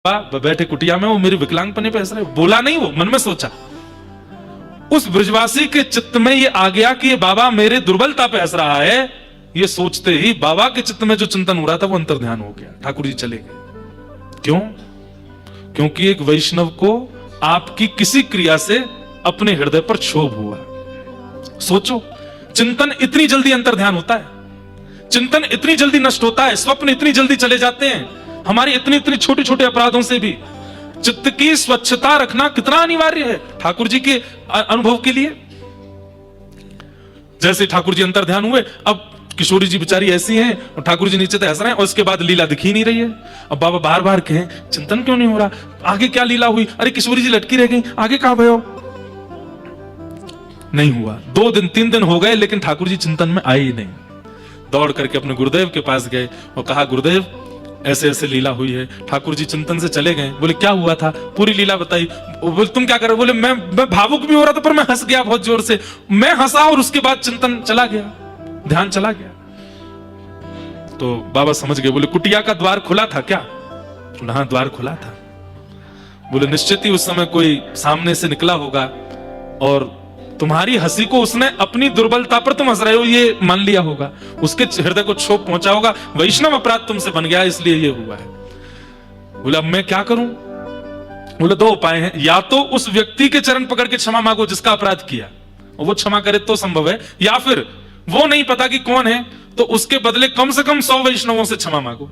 बैठे कुटिया में, वो मेरी विकलांगपने पे हंस रहे। बोला नहीं, वो मन में सोचा। उस ब्रजवासी के चित्त में ये आ गया कि ये बाबा मेरे दुर्बलता पे हंस रहा है। ये सोचते ही बाबा के चित्त में जो चिंतन हो रहा था वो अंतर्ध्यान हो गया। ठाकुर जी चले गए। क्यों? क्योंकि एक वैष्णव को आपकी किसी क्रिया से अपने हृदय पर क्षोभ हुआ। सोचो, चिंतन इतनी जल्दी अंतर्ध्यान होता है, चिंतन इतनी जल्दी नष्ट होता है, स्वप्न इतनी जल्दी चले जाते हैं। हमारी इतनी इतनी छोटे छोटे अपराधों से भी चित्त की स्वच्छता रखना कितना अनिवार्य है ठाकुर जी के अनुभव के लिए। जैसे ठाकुर जी अंतर्ध्यान हुए, अब किशोरी जी बेचारी ऐसी हैं और ठाकुर जी नीचे तो हंस रहे हैं और उसके बाद लीला दिखी नहीं रही है। अब बाबा बार बार कहें चिंतन क्यों नहीं हो रहा, आगे क्या लीला हुई, अरे किशोरी जी लटकी रह गई, आगे कहां भयो। नहीं हुआ। 2 दिन 3 दिन हो गए लेकिन ठाकुर जी चिंतन में आए ही नहीं। दौड़ करके अपने गुरुदेव के पास गए और कहा गुरुदेव ऐसे ऐसे लीला हुई है। ठाकुर जी चिंतन से चले गए। बोले क्या हुआ था, पूरी लीला बताई। बोले तुम क्या कर रहे हो। बोले मैं भावुक भी हो रहा था पर मैं हंस गया बहुत जोर से। मैं हंसा और उसके बाद चिंतन चला गया, ध्यान चला गया। तो बाबा समझ गए। बोले कुटिया का द्वार खुला था क्या? हाँ द्वार खुला था। बोले निश्चित ही उस समय कोई सामने से निकला होगा और तुम्हारी हंसी को उसने अपनी दुर्बलता पर तुम हंस रहे हो ये मान लिया होगा, उसके हृदय को क्षोभ पहुंचा होगा, वैष्णव अपराध तुमसे बन गया इसलिए ये हुआ है। बोले अब मैं क्या करूं? बोले 2 उपाय हैं, या तो उस व्यक्ति के चरण पकड़ के क्षमा मांगो जिसका अपराध किया और वो क्षमा करे तो संभव है, या फिर वो नहीं पता कि कौन है तो उसके बदले कम से कम 100 वैष्णवों से क्षमा मांगो।